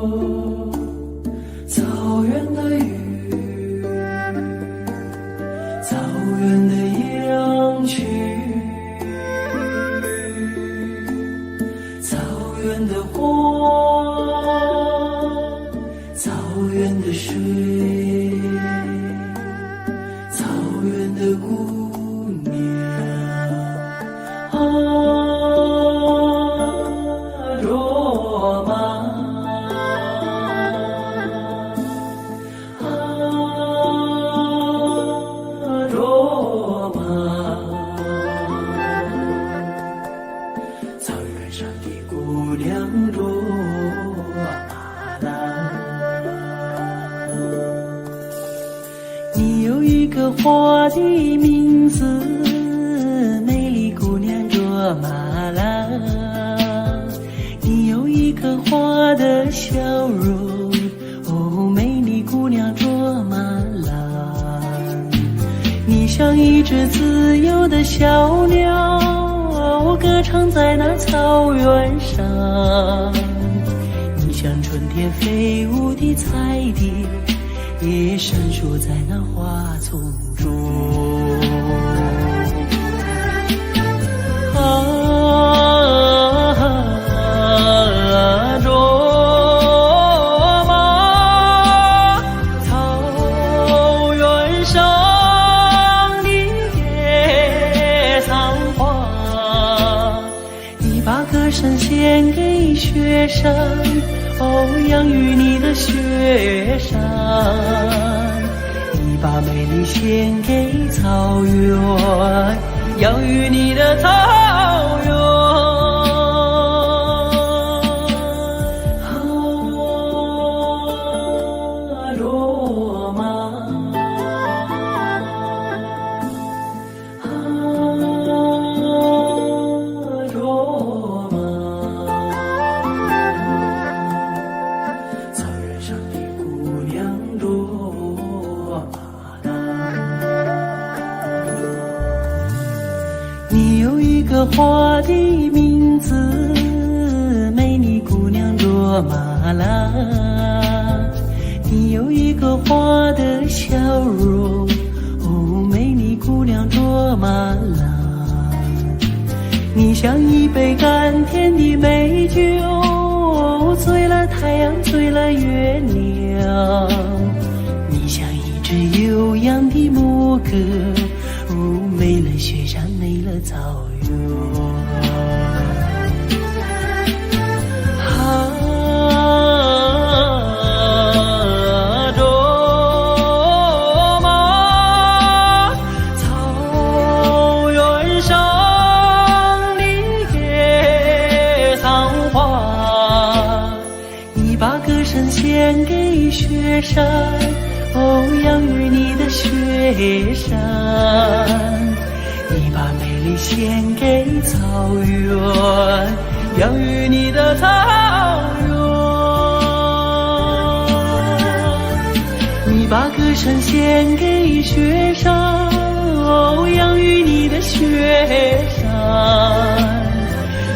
草原的雨，草原的羊群，草原的花，草原的水，草原的姑娘罗玛，罗玛，草原上的姑娘罗玛拉。你有一个花的名字，美丽姑娘卓玛拉。你有一颗花的笑容，哦，美丽姑娘卓玛拉。你像一只自由的小鸟，歌唱在那草原上。你像春天飞舞的彩蝶，也闪烁在那花丛中。卓玛，草原上的野桑花，你把歌声献给雪山，哦，养育你的雪山。你把美丽献给草原，养育你的草原。罗玛，罗玛，草原上的姑娘罗玛拉。你有一个花的名字，美丽姑娘卓玛拉。你有一个花的笑容，哦，美丽姑娘卓玛拉。你像一杯甘甜的美酒，醉了太阳，醉了月亮。你像一只悠扬的牧歌，哦，美了雪山，美了草原。把歌声献给雪山，哦，养育你的雪山。你把美丽献给草原，养育你的草原。你把歌声献给雪山，哦，养育你的雪山。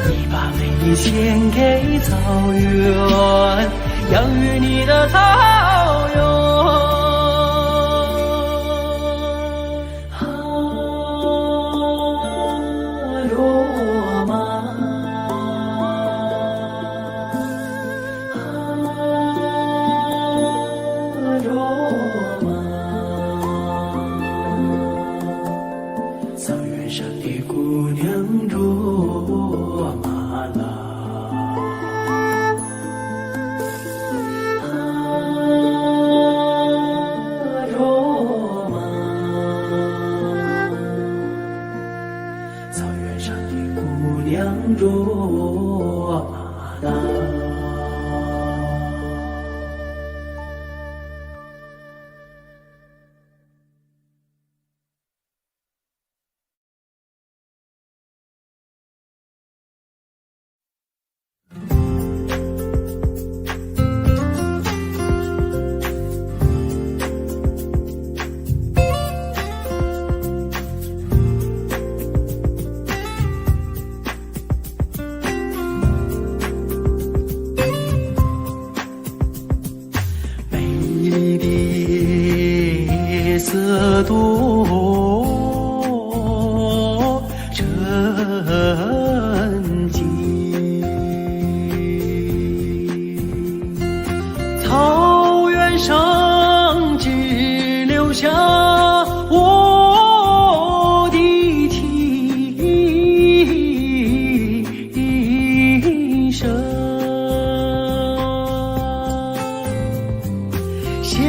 你把美丽献给草原，养育你的草原。罗玛，罗玛，草原上的姑娘卓玛拉。草原上的姑娘卓玛拉。色多沉静。草原上只留下我的琴声，想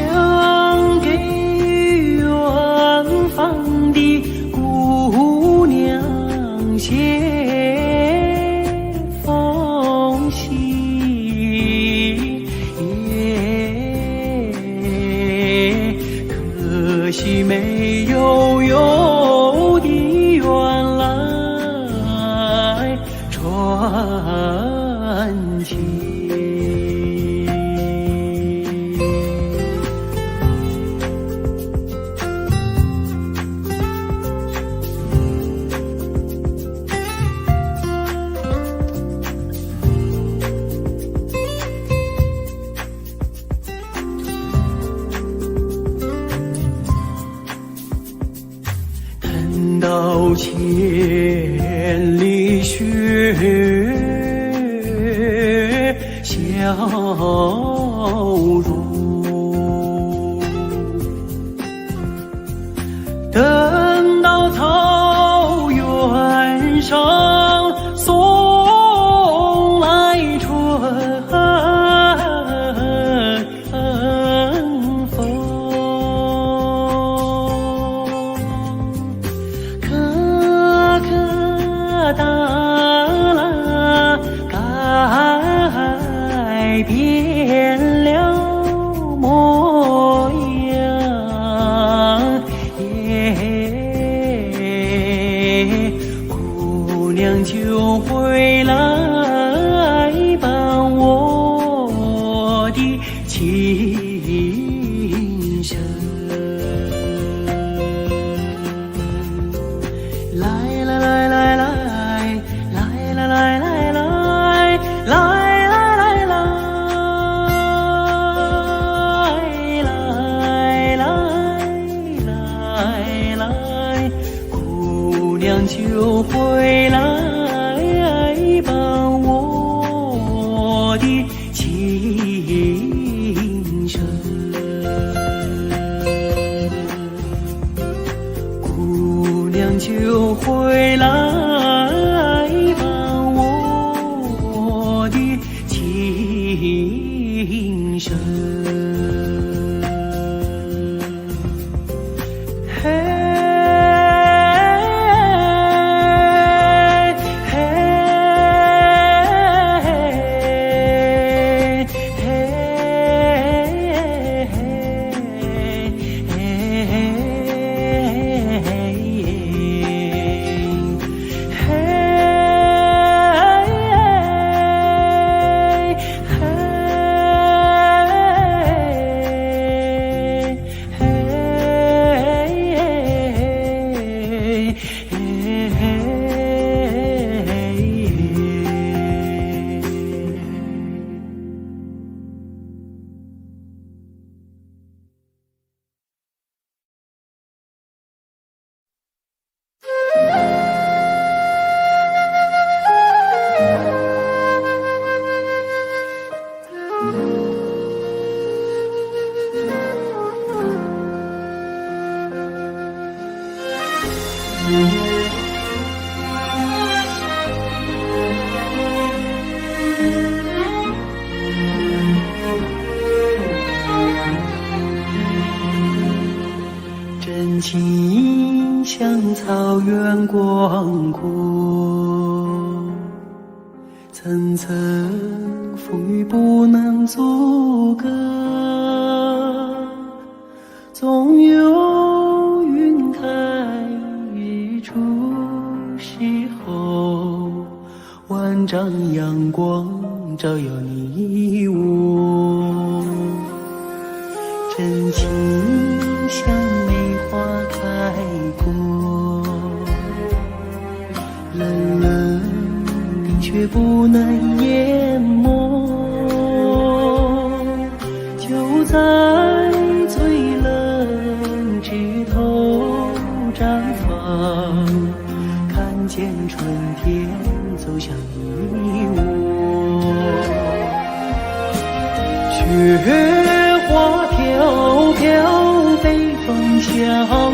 给远方的姑娘写封信，可惜没有邮递员来传情。到千里雪消融，等到草原上送来春风，哒啦改变了模样，姑娘就回来伴我的琴声。来来来来来姑娘就回来伴我的琴声，姑娘就回来伴我的琴声。真情像草原广阔，层层风雨不能阻隔，总有云开日出时候，万丈阳光照耀你我。真情像梅花开过，冷冷的却不能淹没，就在最冷之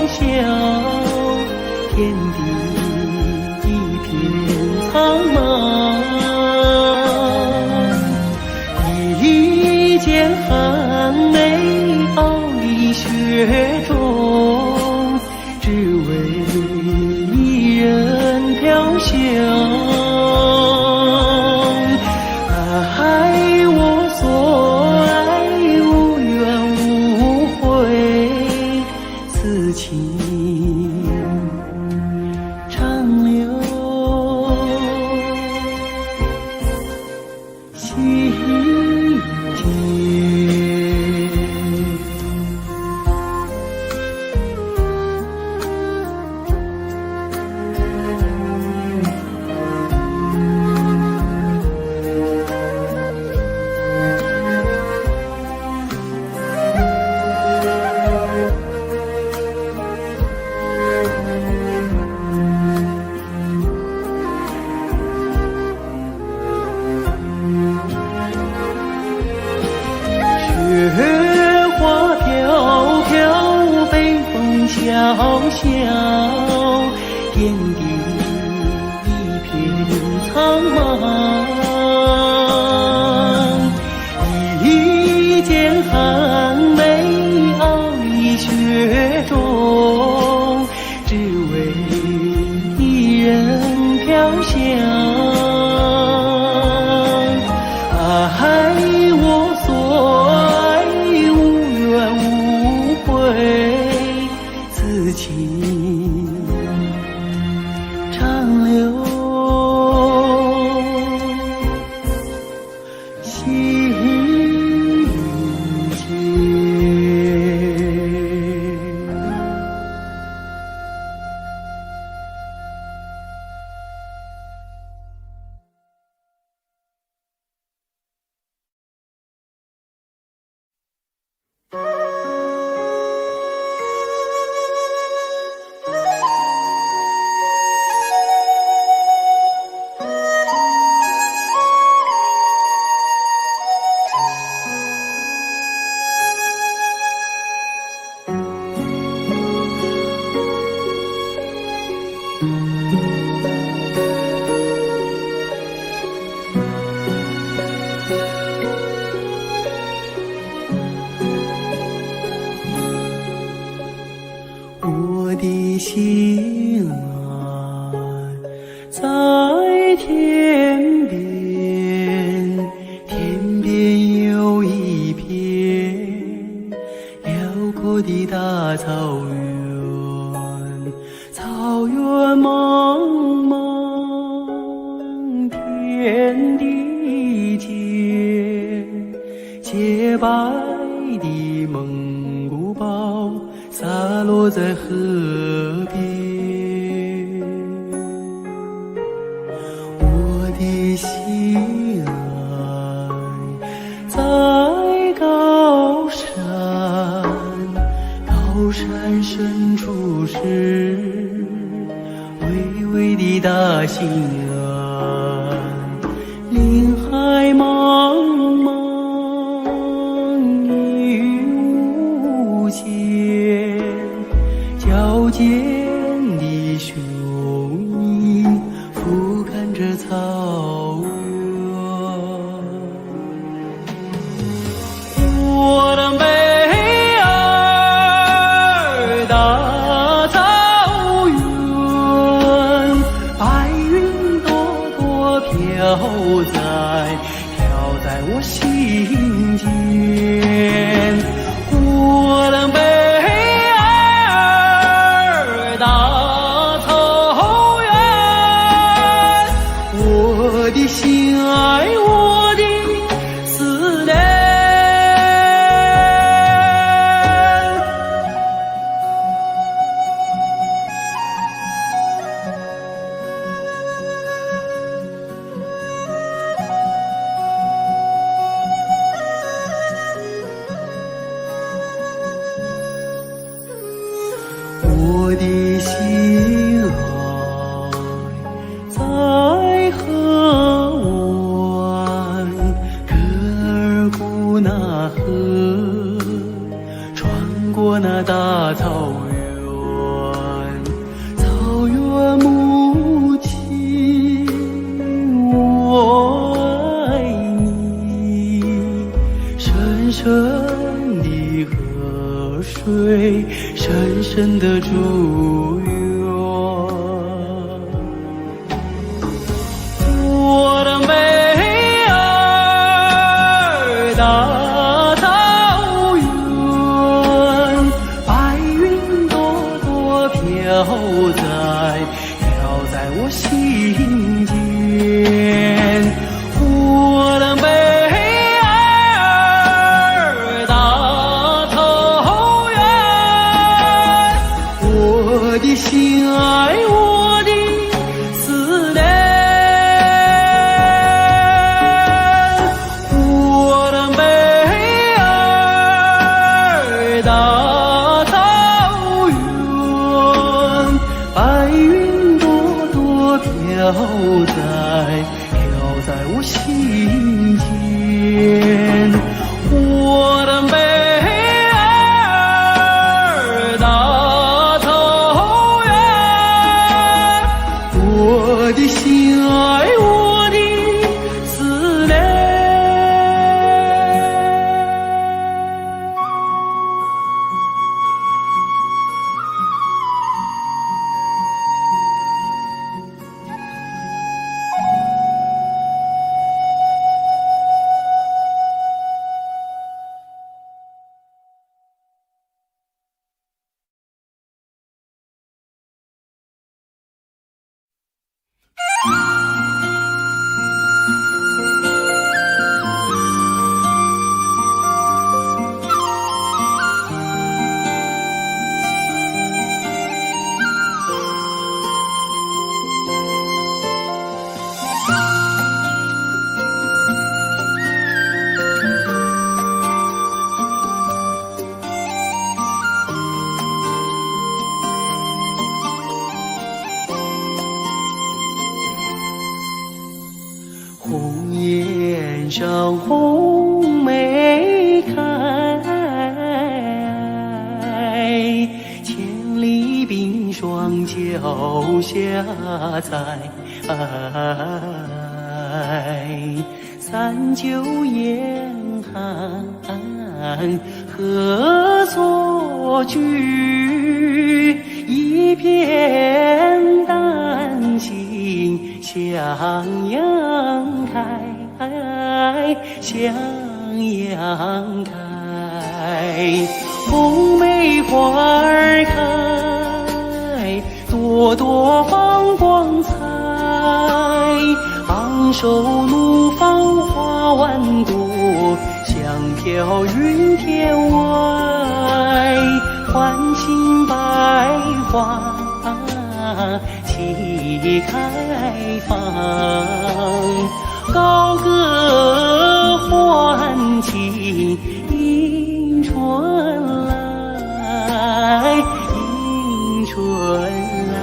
小，天地一片苍茫。一剑寒梅傲立雪中，只为一人飘香。爱我所爱，无怨无悔，此情长留心间。雪花飘飘，北风萧萧，天地一片苍茫。一剑寒梅傲立雪中，只为一人飘香。爱我所此情长留心间。我的心啊，在天边，天边有一片辽阔的大草原，草原茫茫，天地间，洁白的蒙古包洒落在河边。我的心爱在高山，高山深处是巍巍的大兴安，林海茫茫雨无间，矫健的雄鹰俯瞰着草原。我的美儿大草原，白云朵朵飘在我心间。我的美儿大草原，我的心爱，我的思念。我的心爱在河湾，格尔古纳河，穿过那那大草原，草原母亲，我爱你。深深的河水，深深的祝愿。我的美儿，大草原，白云朵朵飘在我心间。我的美儿，大草原，我的心爱，我的思念。大草原，白云朵朵飘在我心间。我的美儿，大草原，我的心爱，我的思念。红颜上红梅开，千里冰霜脚下踩。三九严寒何所居？一片丹心向阳开，向阳开。红梅花儿开，朵朵放光彩。昂首怒放花万朵，香飘云天外。唤醒百花齐开放，高歌欢庆迎春来，迎春来。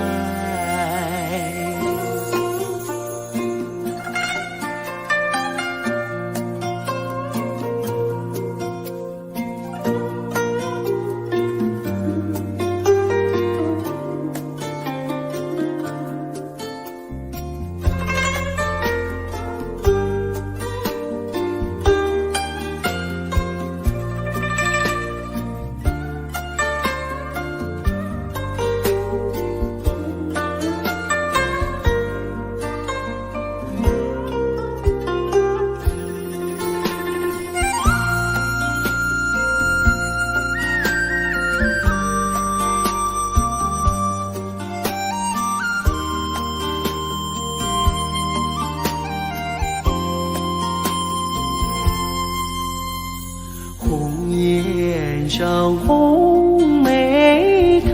红颜上红梅开，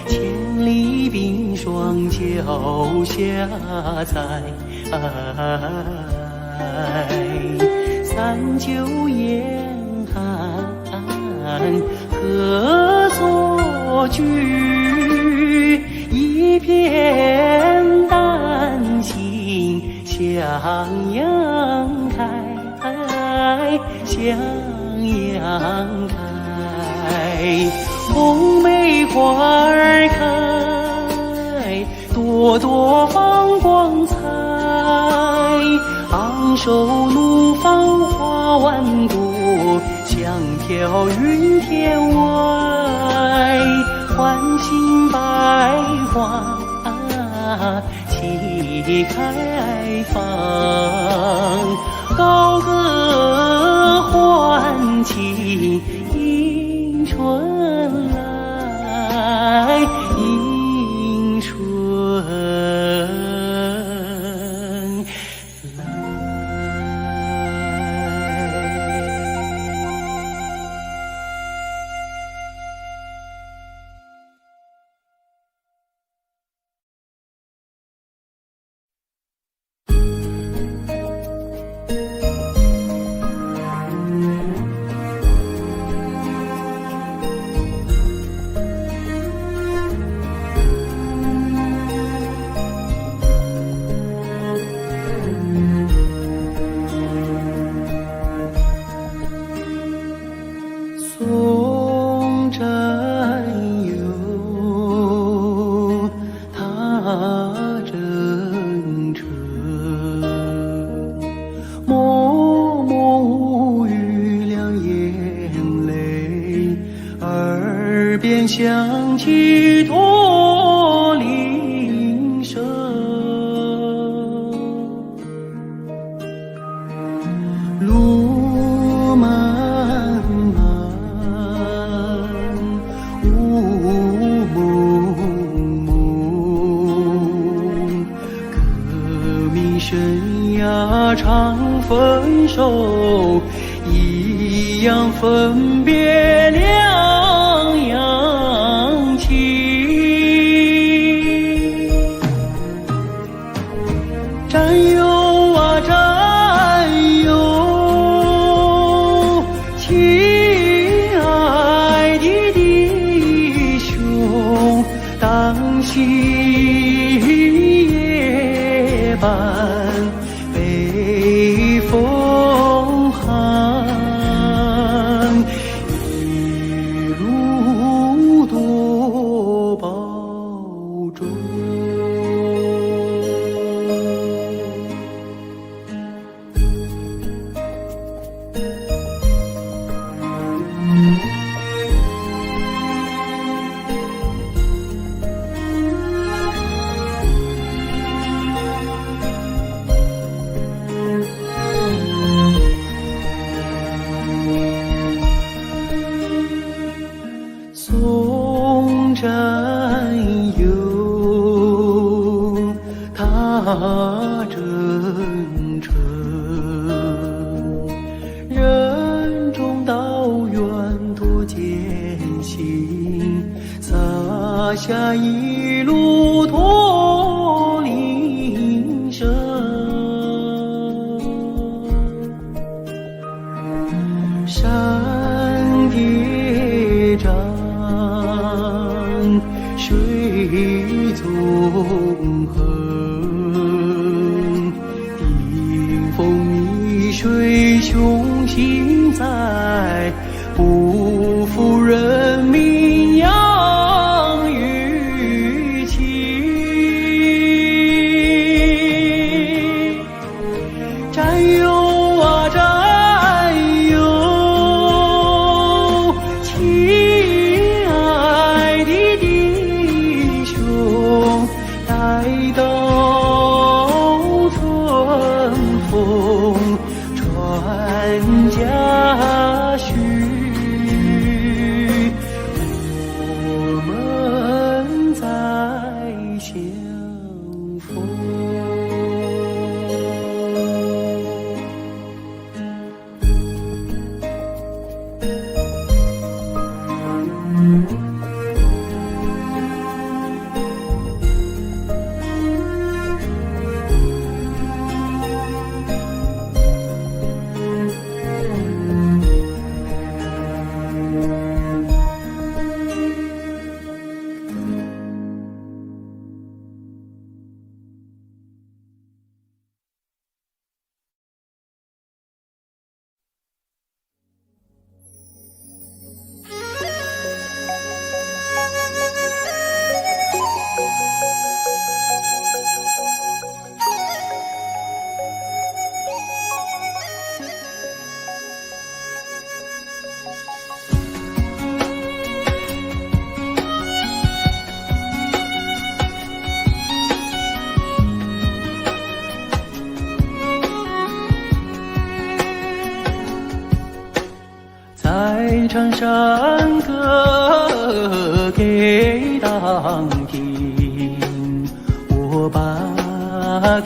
千里冰霜脚下踩。三九严寒何所居？一片丹心向阳开，向阳开，红梅花儿开，朵朵放光彩。昂首怒放花万朵，香飘云天外。唤醒百花齐开放，高歌欢庆迎春来，迎春来。松针有他真诚，默默无语两眼泪，耳边响起驼铃声。路漫漫雾蒙蒙，革命生涯常分手，一样分别两样情。战友啊战友，亲爱的弟兄，当夕夜半北风寒，一路多保重。松针有他真诚，任重道远多艰辛，洒下一路驼铃声。山叠嶂，水纵横，顶风逆水雄心在，不负人民养育情。在唱山歌给当听，我把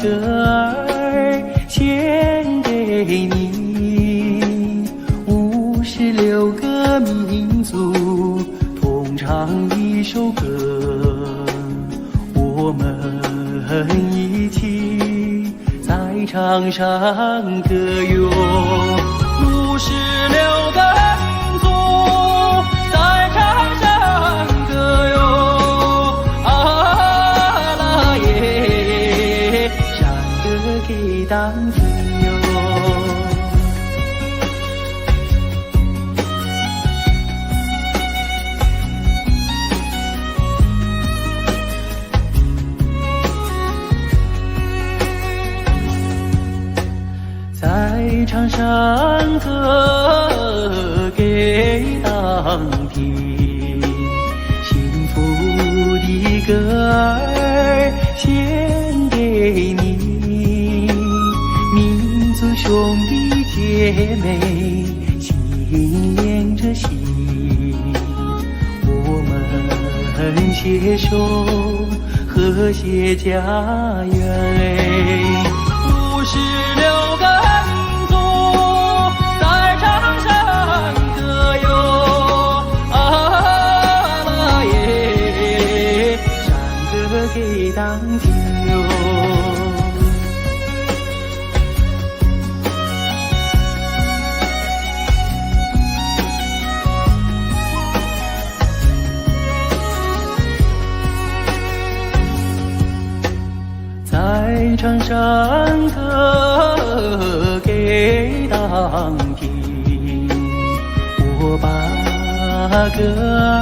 歌儿献给你。56个民族同唱一首歌，我们一起在唱山歌哟。56个民族在唱山歌哟，啊啦耶，山歌给当听哟。在唱山歌给当听，幸福的歌儿献给你，民族兄弟姐妹心连着心，我们携手和谐家园。56个民族在唱山歌哟，啊啦耶，山歌给当听哟。在唱山歌给当听，我把歌儿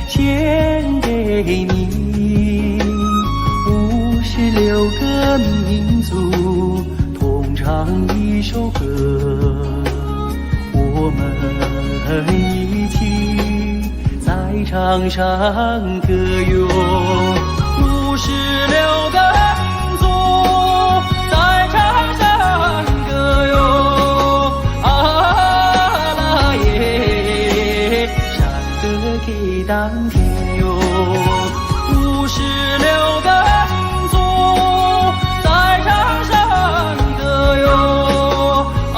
献给你。56个民族同唱一首歌，我们一起在唱山歌哟。56个民族在唱山歌哟，啊啦耶，山歌给当听哟。56个民族在唱山歌哟，啊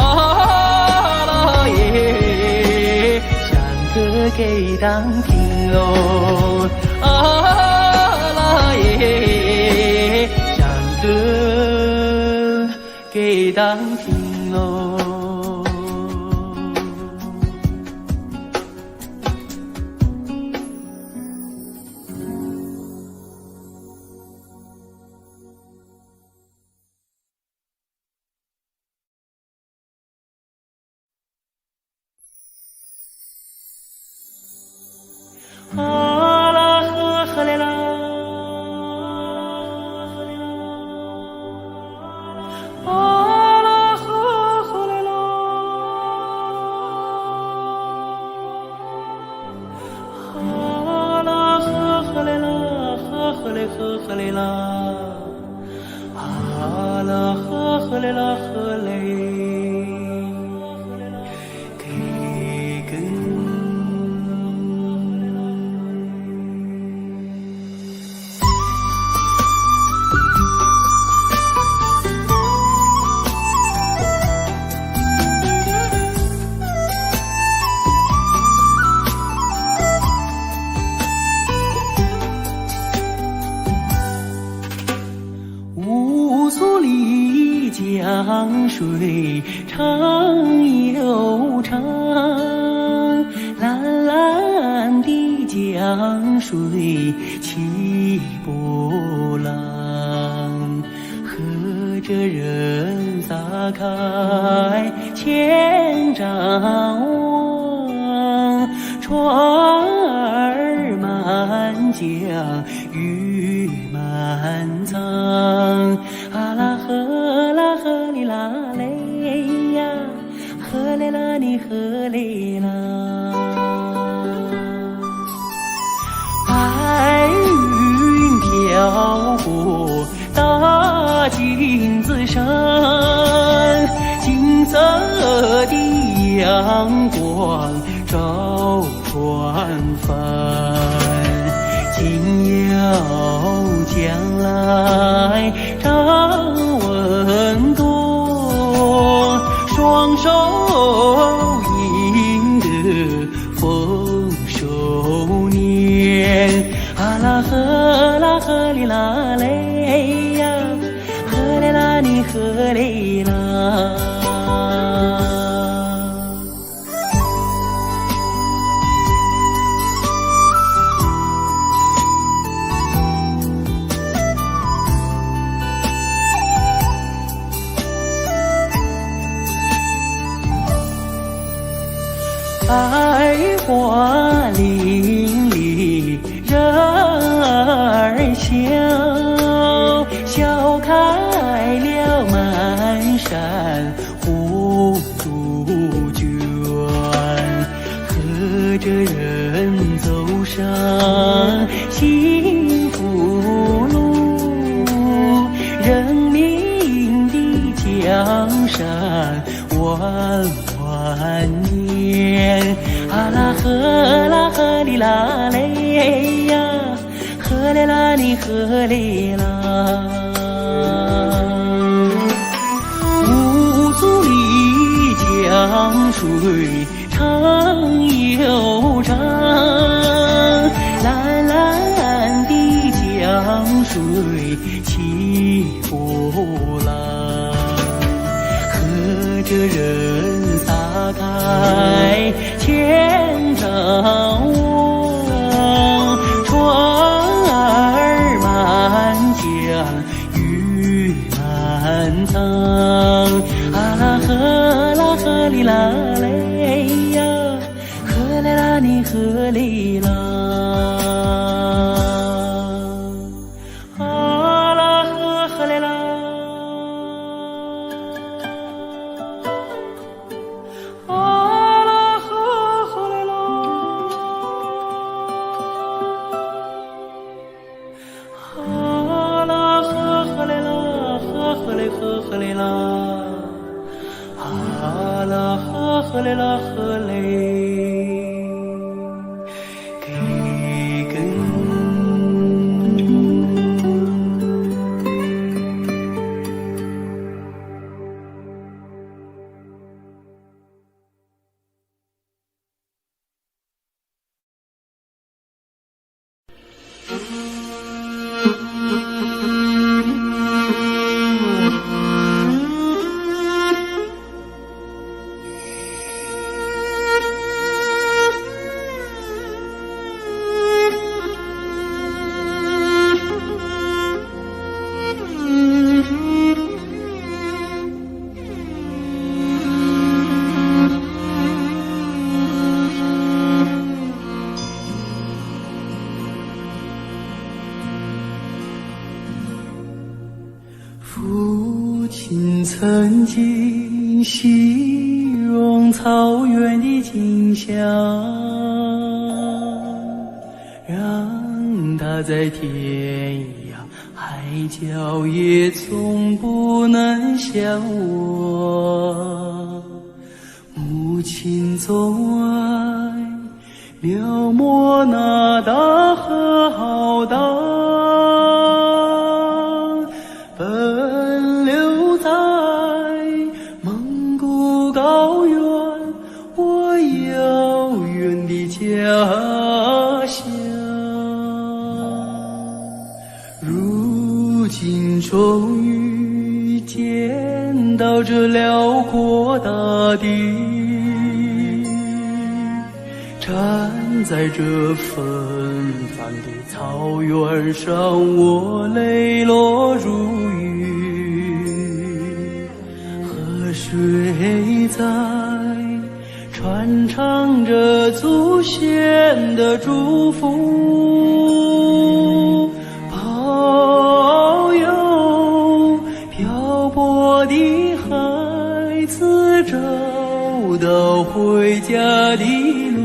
啦耶，山歌给当听哟，耶，山歌给当听喽。啊啦呵呵嘞啦，啊啦呵呵嘞啦，啊啦呵呵嘞啦，呵呵嘞呵呵嘞啦，啊啦呵呵嘞啦呵嘞。江水长又长，蓝蓝的江水起波浪，和着人撒开千丈网，船儿满江鱼满仓，啊啦呵啦呵哩啦嘞呀，呵嘞啦你呵嘞啦，白云飘过大金子山，金色的阳光照船帆，今有将来朝闻多，双手迎得丰收年。啊啦呵啦呵哩啦嘞呀，呵嘞啦你呵嘞啦。百花林里人儿笑，笑开了满山红杜鹃，和着人走上幸福路，人民的江山万万年。啊啦呵啦呵哩啦嘞呀，呵嘞啦你呵嘞啦。五足里江水长又长，蓝蓝的江水起波浪，和着人撒开千丈网，船儿满江鱼满塘。啊啦呵啦呵哩啦嘞呀，呵嘞啦你呵嘞啦。啊啦呵呵嘞啦。呵嘞啦，啊啦呵嘞啦呵嘞，给根。父亲曾经形容草原的景象，让他在天涯海角也从不能想我。母亲总爱描摹那大河浩荡，奔流在蒙古高原，我遥远的家乡。如今终于见到这辽阔大地，站在这纷繁的草原上，我泪落如雨。河水在传唱着祖先的祝福，保佑漂泊的孩子找到回家的路。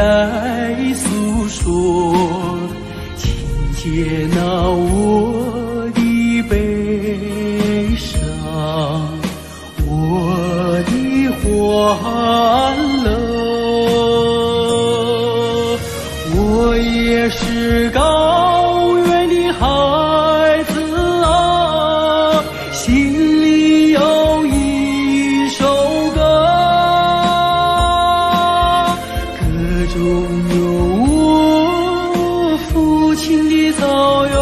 来诉说，请接纳我的悲伤，我的欢乐。我也是高原的孩子啊，心里有一首歌，歌中有我父亲的草原，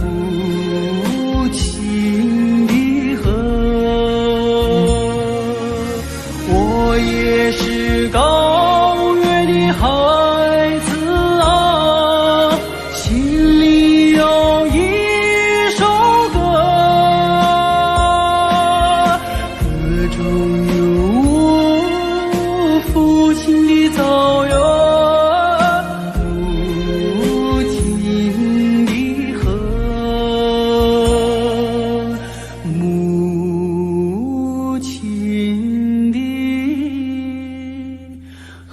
母亲的河。我也是高原的孩子啊，心里有一首歌，歌中有我父亲的草原，母亲的河，母亲的河。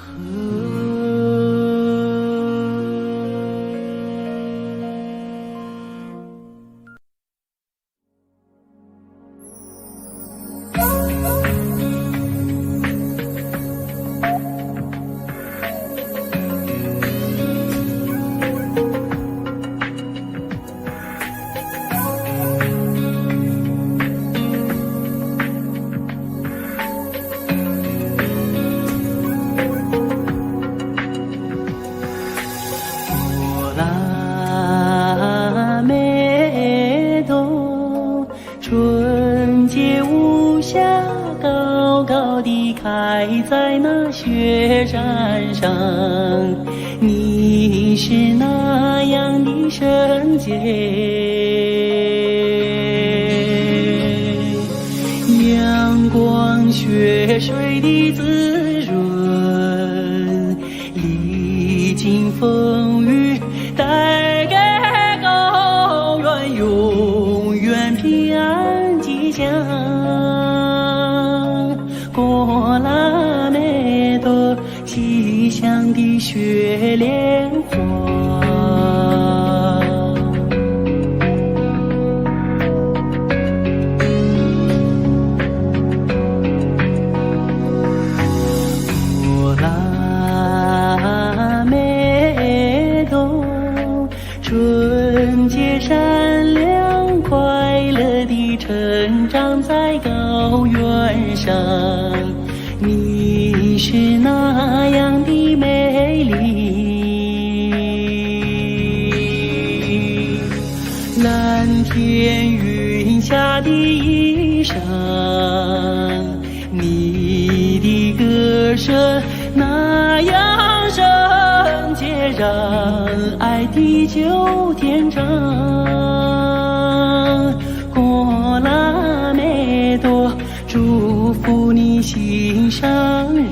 哆啦美朵，春节无暇高高地开在那雪山上，你是那样的圣洁，阳光雪水的滋润，历经风雨带给高原永远平安吉祥。过啦美朵，吉祥的雪莲花。过啦美朵，春节善良快乐地成长在高原上，你是那样的美丽，蓝天云下的衣裳，你的歌声那样圣洁，让爱地久天长。过啦美朵，祝福你心上人。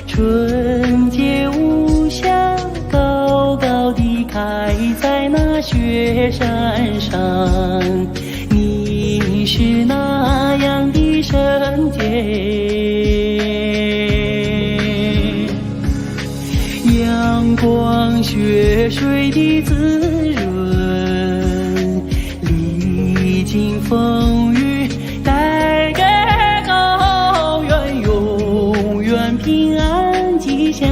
春节无暇高高地开在那雪山上，你是那样的圣洁，阳光雪水的滋润，历经风雨带给高原永远平安吉祥。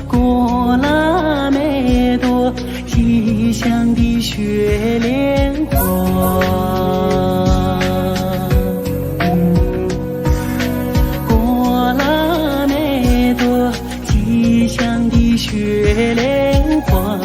过啦美朵，吉祥的雪莲花。过啦美朵，吉祥的雪莲花。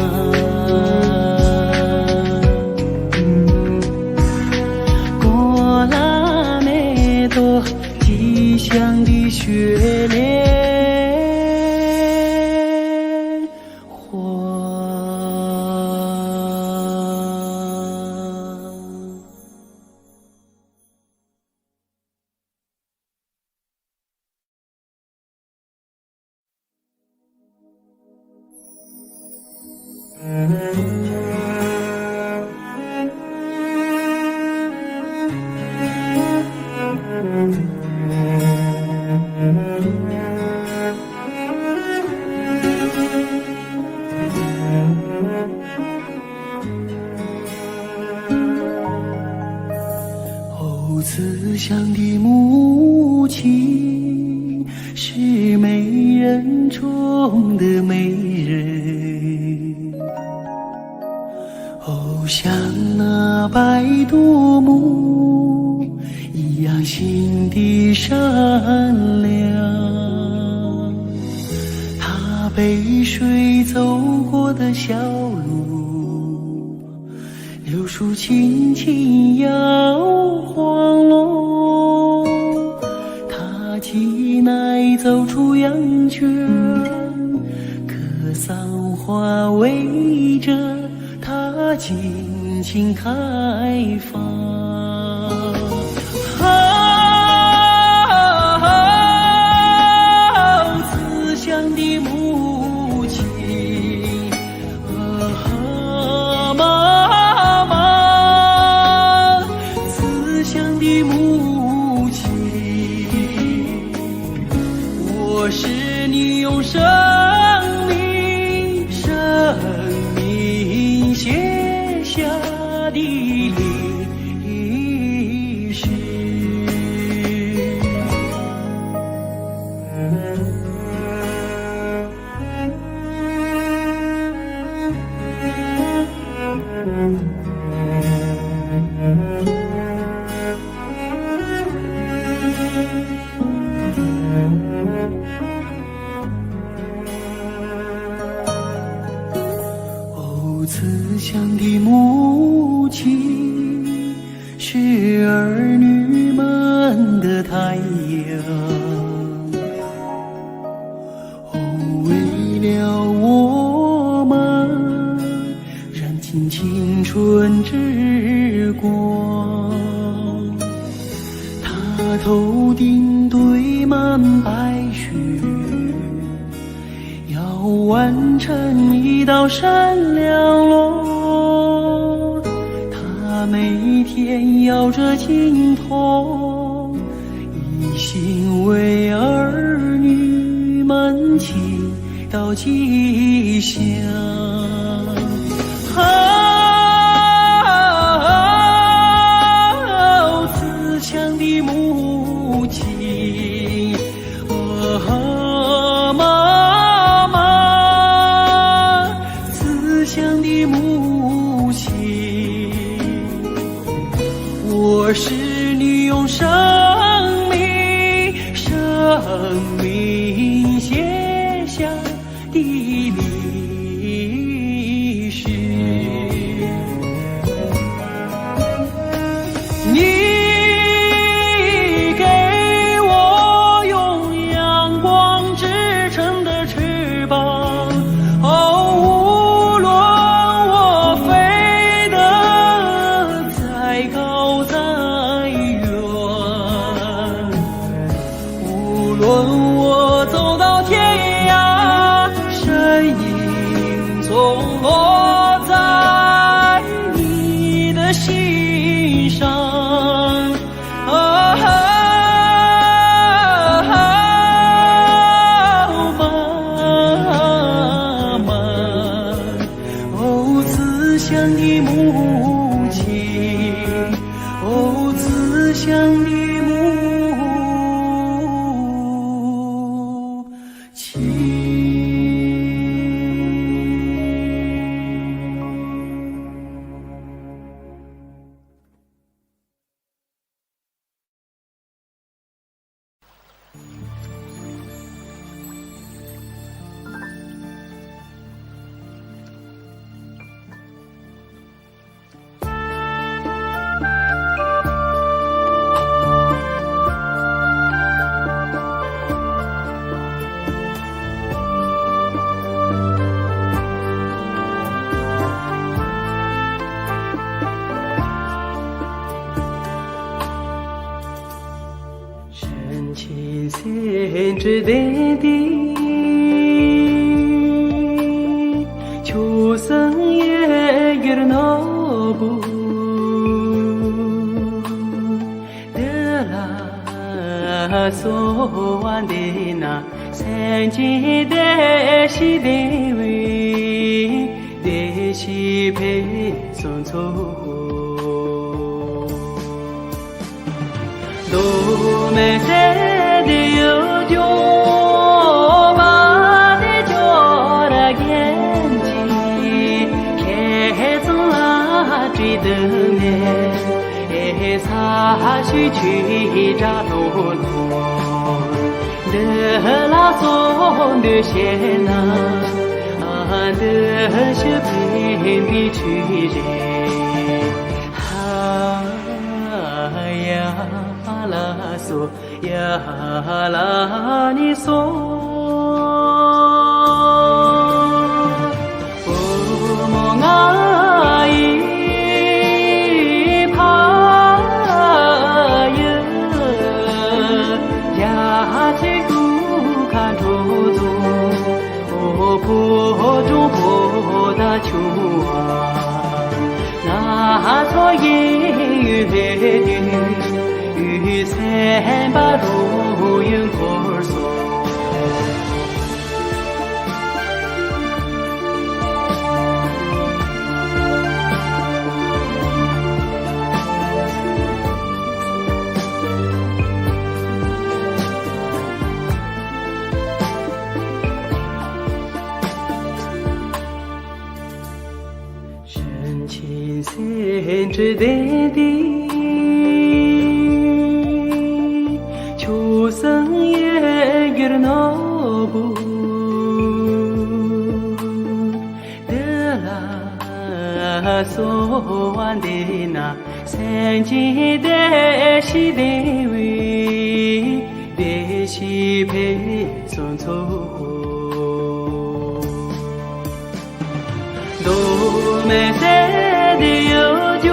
慈祥的母亲，是美人中的美人。哦，像那白度母一样心地善良。她背水走过的小路，柳树轻轻摇晃落。她提奶走出羊圈，可桑花围着她尽情开放。慈祥的母亲，妈妈，慈祥的母亲，我是你用生命写下的历史。哦，慈祥的母亲，是儿女们的太阳。哦，为了我们燃尽青春之光。她头顶堆满白雪，要完成一道闪亮路。她每天摇着金筒，一心为儿女们祈祷吉祥。慈祥的母亲，妈妈，慈祥的母亲，我是你用生命写下的历史。你给我用阳光织成的翅膀，哦，无论我飞得再高再远，无论我走到天涯，身影总落在你的心上。妈妈，哦，慈祥的母亲，哦，慈祥的母亲。深情深挚的地，çoğusun yerin obu de la soğan dena senci deşi devi deşi pe son çoğu 路没在的有脚，把的脚的眼睛，开中了追的呢，擦去去着路路，的拉松的线呐，的是偏僻去人，呀啦嗦呀啦你嗦，我梦啊一怕呀，家在苦看出足，我破中破大秋啊，那错也雨三把路迎婆娑。深情深知的地。生也有那不得啦，说完的那三季的西的味，的西配送走，都没在的有酒。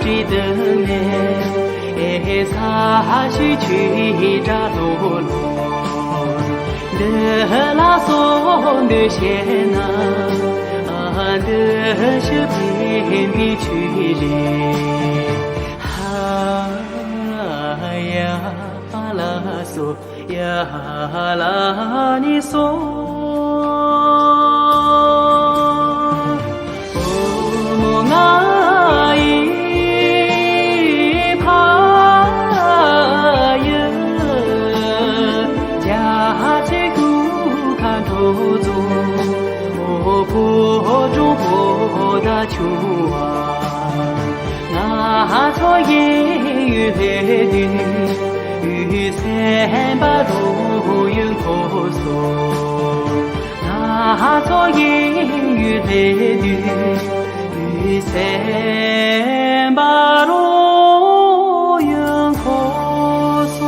追的呢，擦去去着路路，的拉松的线呐，的是偏僻去人，呀啦嗦呀啦你嗦。破中破大秋啊，那错也雨三把路迎婆娑，那错也雨三把路迎婆娑。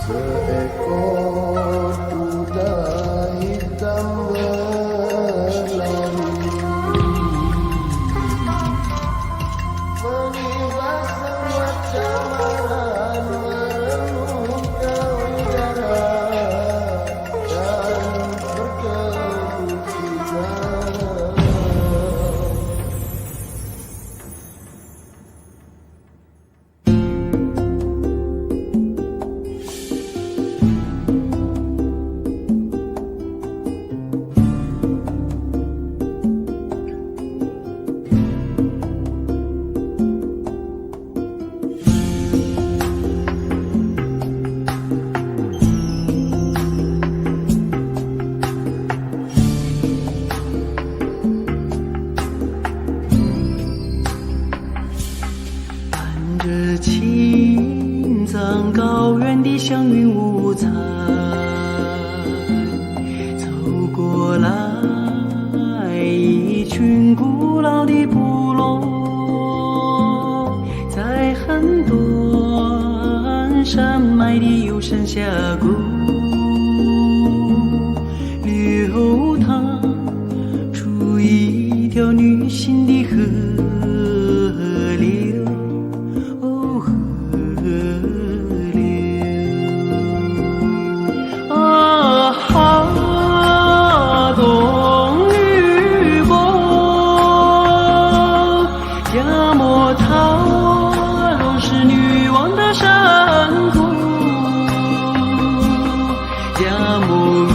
Seekor kuda hitam berlari mengibas semua camaran merenungkan udara dan berteduh tiga.青藏高原的祥云五彩，走过来一群古老的部落，在很多山脉里有山峡谷，流淌出一条摩诃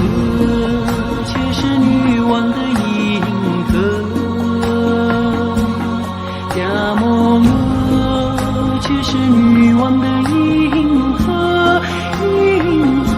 却是女王的银河，迦摩诃却是女王的银河，银河。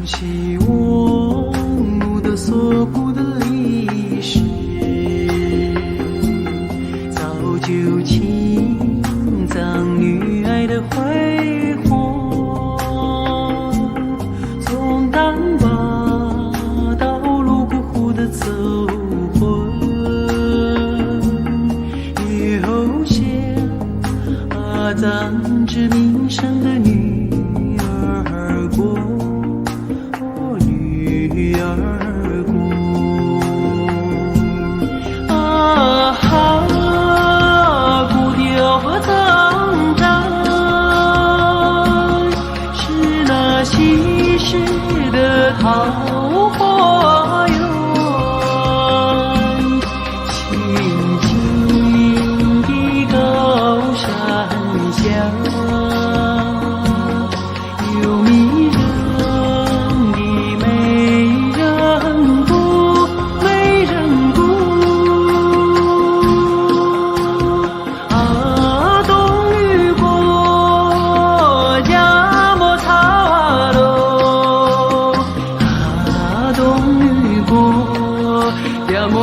起我们的所故的历史，造就青藏女爱的辉煌，从丹巴到泸沽湖的走婚，以后下阿藏之名声的女儿国。女儿国啊哈，古调藏寨是那西施的桃花源，清静的高山下有迷人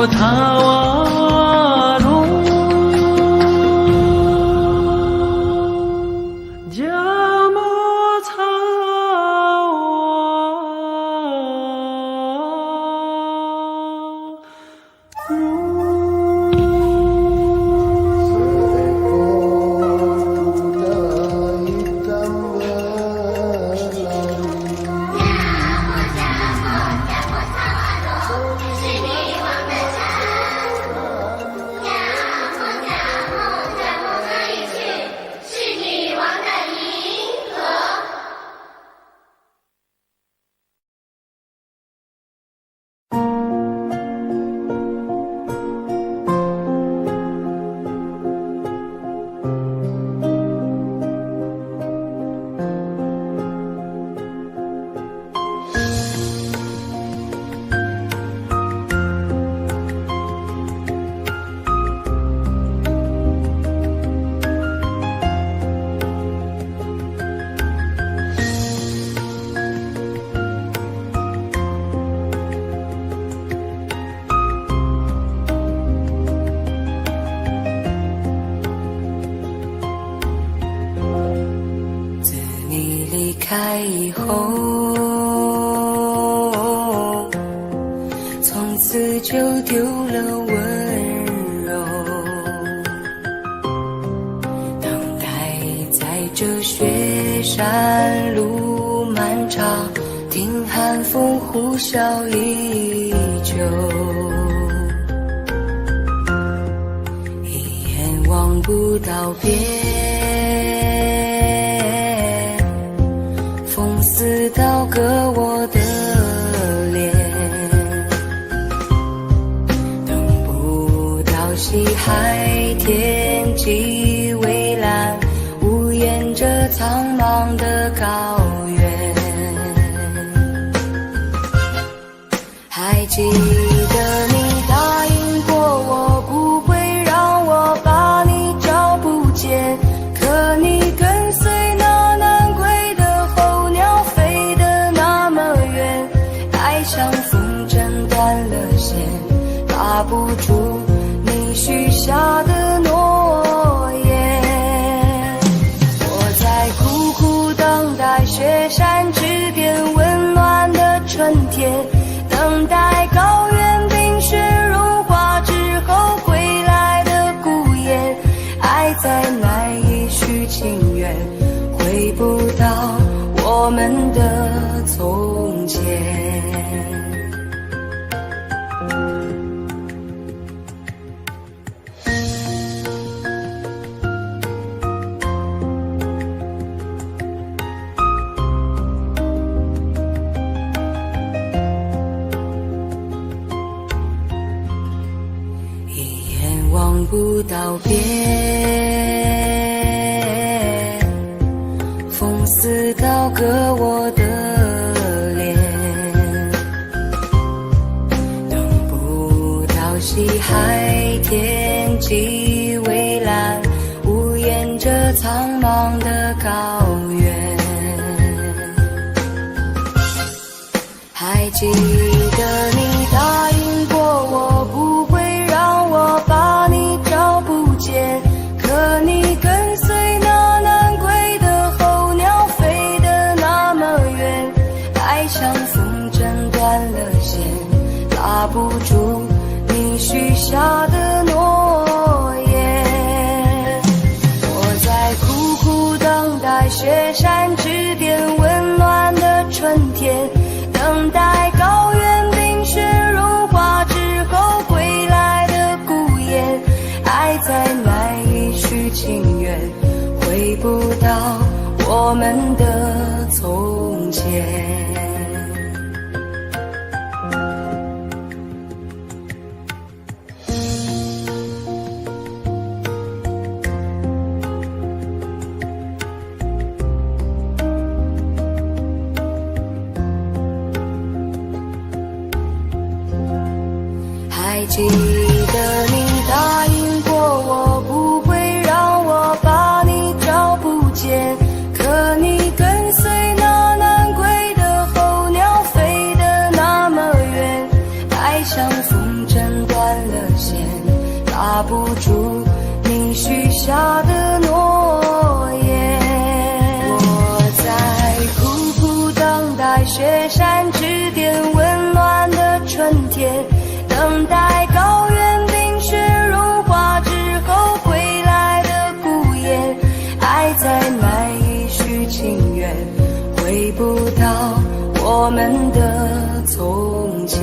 塔瓦隆，迦摩塔瓦开以后，从此就丢了温柔，等待在这雪山路漫长，听寒风呼啸依旧，一眼望不到边，似刀割我的脸，等不到西海天际蔚蓝，无言着苍茫的高原。还记得你答应过我，不会让我把你找不见，可你跟随像风筝断了线，拉不住你许下的诺言。我在苦苦等待雪山之巅温暖不道别，风似刀割我的脸，等不到西海天际蔚蓝，无言着苍茫的高原。还记得你答应过我，不会让我把你找不见，可你跟随那南归的候鸟飞得那么远，爱像风筝断了线，拉不住你许下的诺言。我在苦苦等待雪山之巅温暖的春天，等待高原冰雪融化之后归来的孤雁，爱再难以续情缘，回不到我们的从前。还记得你答应过我，不会让我把你找不见，可你跟随那南归的候鸟飞得那么远，爱像风筝断了线，拉不住你许下的诺言。我在苦苦等待雪山之巅温暖的春天，等待高原冰雪融化之后归来的孤雁，爱再难以续情缘，回不到我们的从前。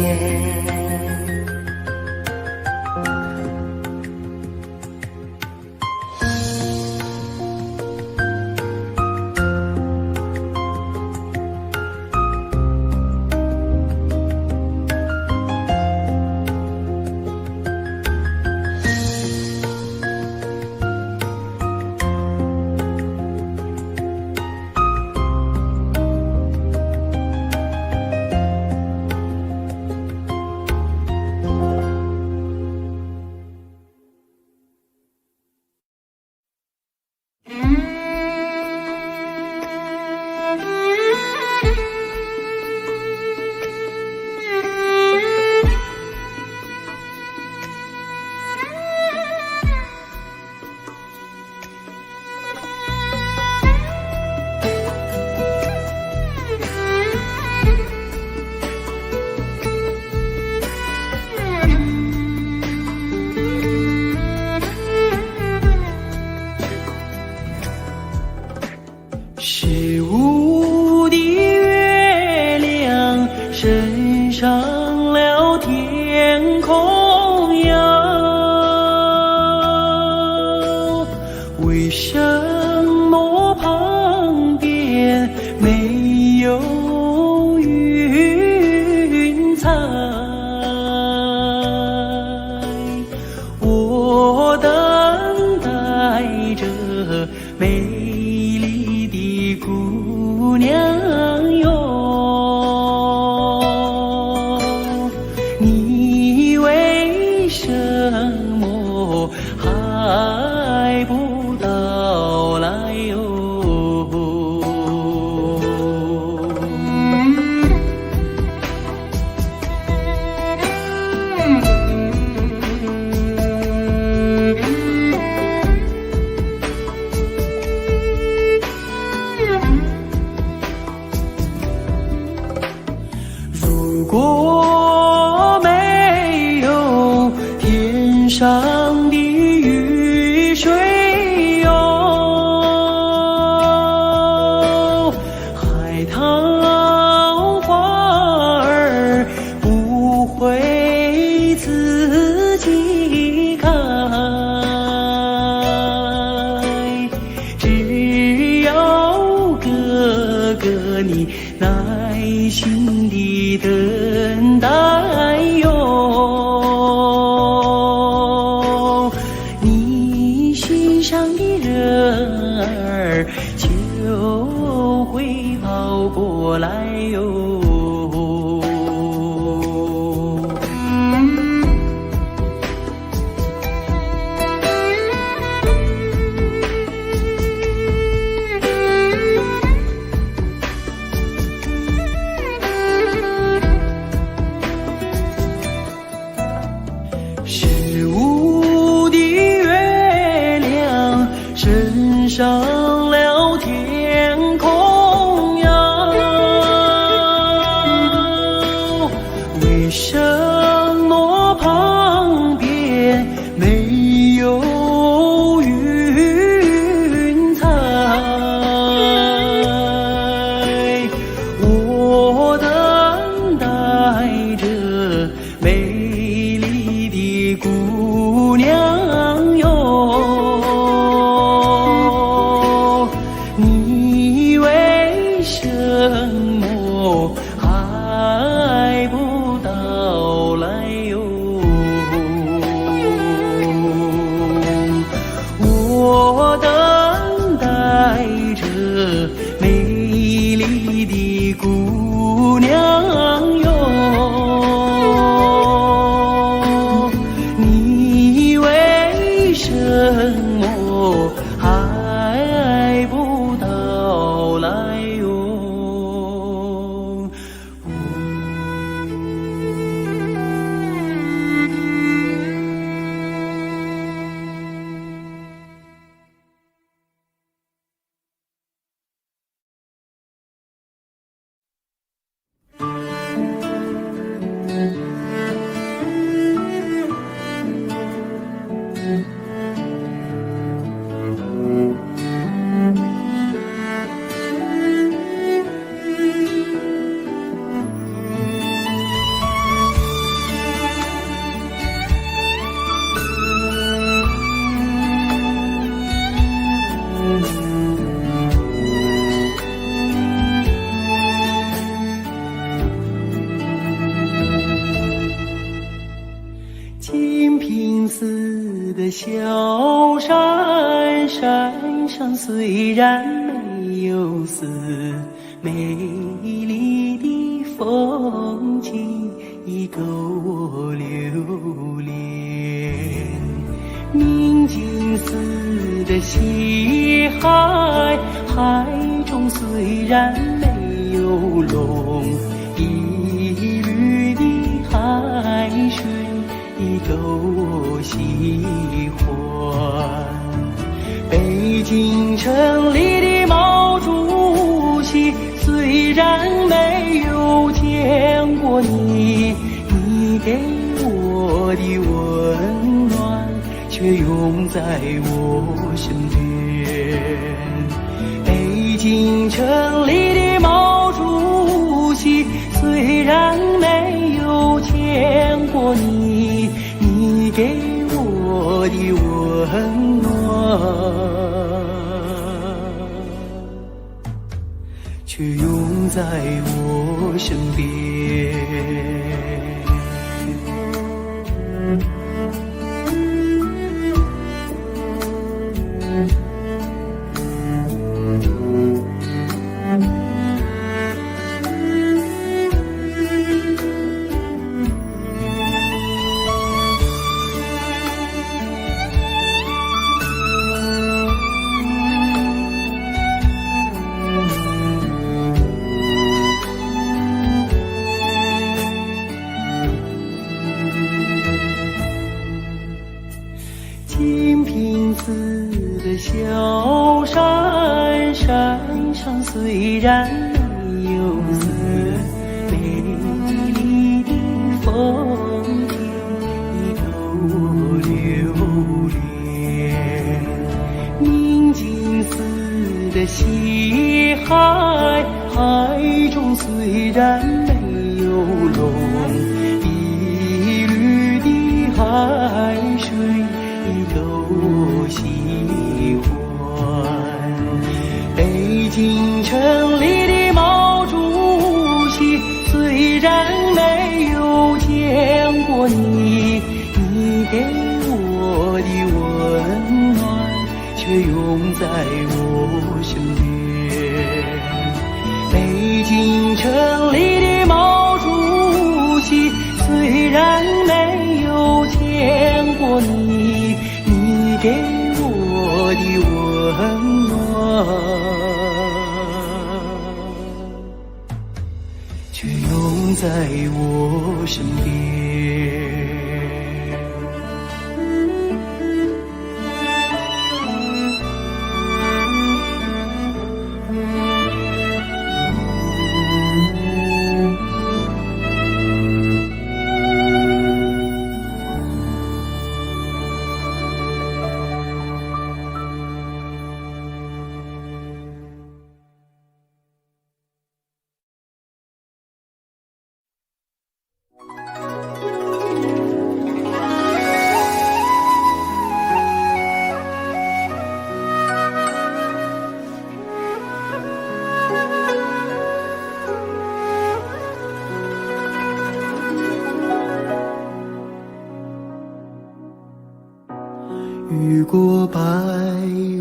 是无的月亮升上了天空呀，为什么旁边没有云彩？我等待着美丽的姑娘哟，你为什么还不到来哟？如果没有天上的雨水哟，海棠花儿不会自己开，只要哥哥你耐心地等待哟。似的小山，山上虽然没有丝，美丽的风景已够我留恋。宁静似的西海，海中虽然没有龙，一缕的海水已够我喜欢。北京城里的毛主席，虽然没有见过你，你给我的温暖却永在我身边。北京城里的毛主席，虽然没有见过你，你给我的温暖却永在我身边。金瓶子的小山，山上虽然没有丝，美丽的风景已够我留恋。宁静似的西海，海中虽然没有龙，一缕的海水已够我喜欢。北京城里的毛主席，虽然没有见过你，你给我的温暖却永在我身边。北京城里的毛主席，虽然没有见过你，你给我的温暖却永在我身边。雨过白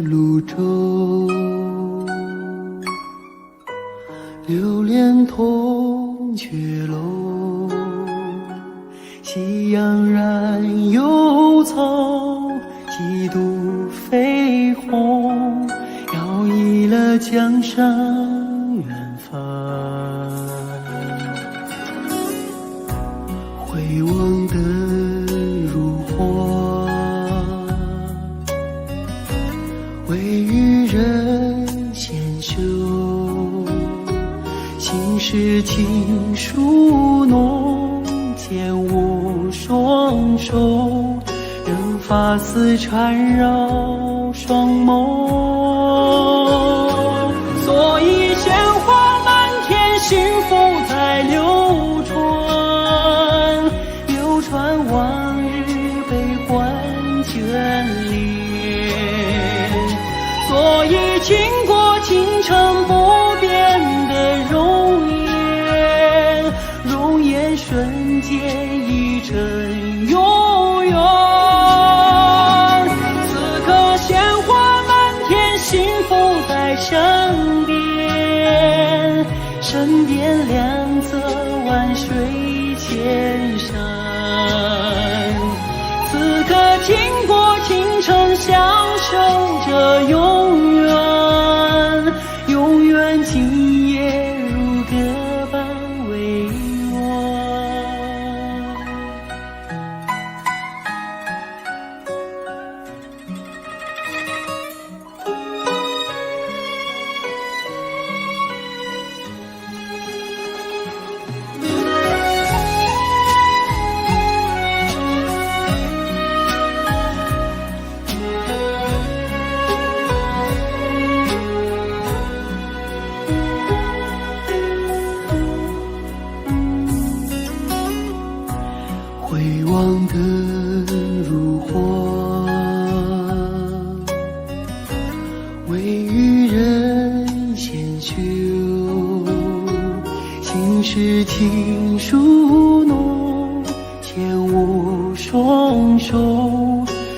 鹭洲，流连铜雀楼。喜洋然有草，几度飞鸿，摇曳了江山远帆。回望的如火，为予人先修，心事情书浓，牵我双手，任发丝缠绕双眸。所以鲜花满天，幸福在流传，流传往日悲欢眷恋。所以倾国倾城不变的容颜，容颜瞬间已成永远。千山。此刻经过倾城，享受着永远，永远今夜如歌般委婉。回望的如花，微雨人闲秋，心事情书浓，牵无双手，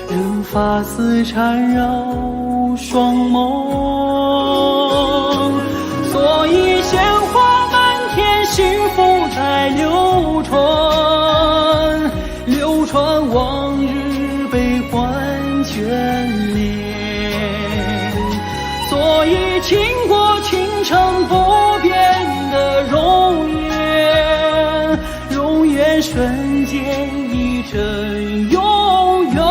任发丝缠绕双眸。所以鲜花满天，幸福在流传，流传往日悲欢眷恋。所以倾国倾城不变的容颜，容颜瞬间一成永远。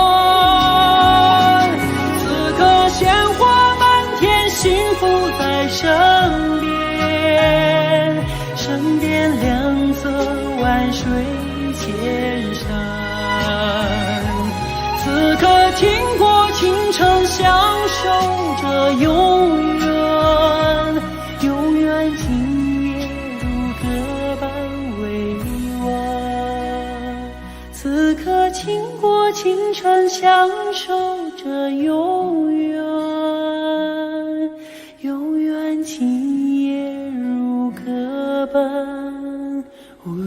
此刻鲜花满天，幸福在身边，身边两侧万水千山。此刻经过倾城，享受着永远，永远今夜如歌般委婉。此刻经过倾城，享受着永远，永远今夜如歌般委婉。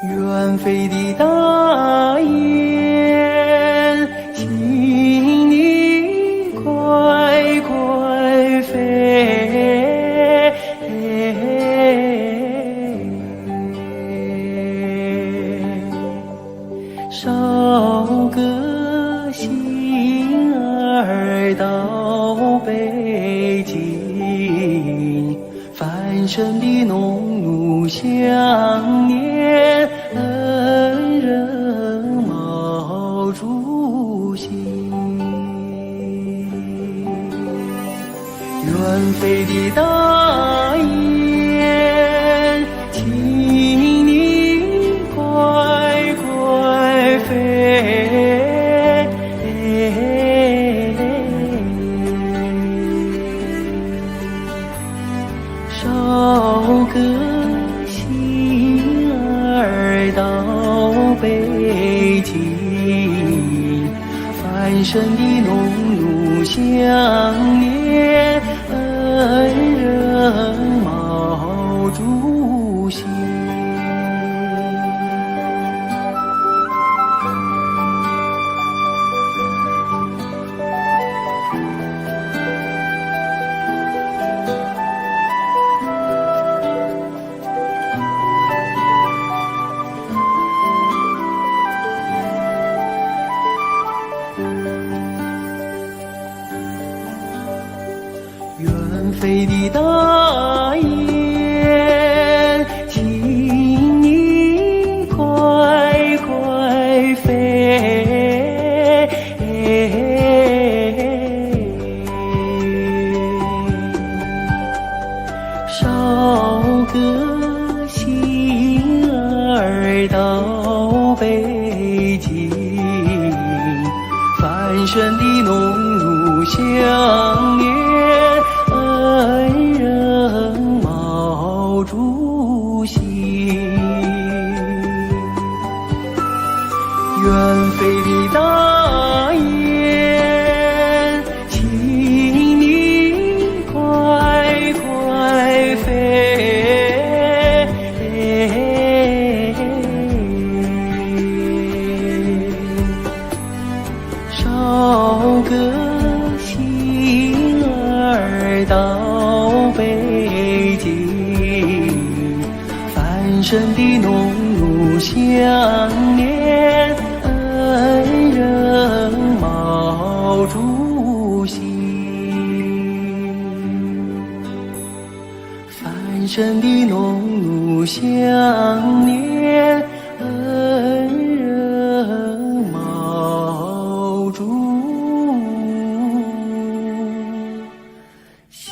远飞的大雁，请你快快飞，捎个信儿到北京，翻身的农奴想念恩人毛主席。远飞的大雁，请你快快飞，捎个信儿到北京，翻身的农奴想念恩人毛主席。远飞的大雁，请你快快飞，捎个信儿到北京，翻身的浓如香烟，恩人毛主席。远飞的大雁，请你快快飞，捎个信儿到北京，繁盛的浓如香烟，恩人毛主席。繁盛的浓如香烟，恩人毛主席。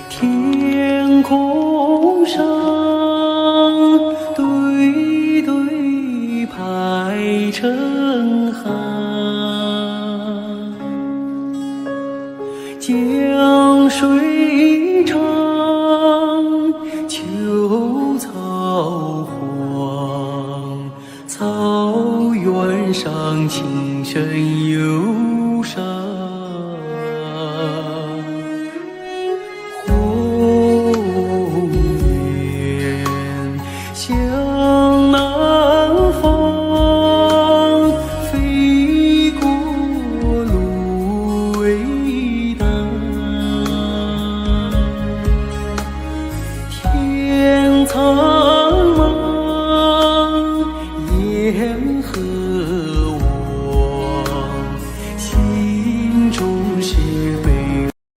天空上对成行。江水长，秋草黄，草原上琴声忧伤。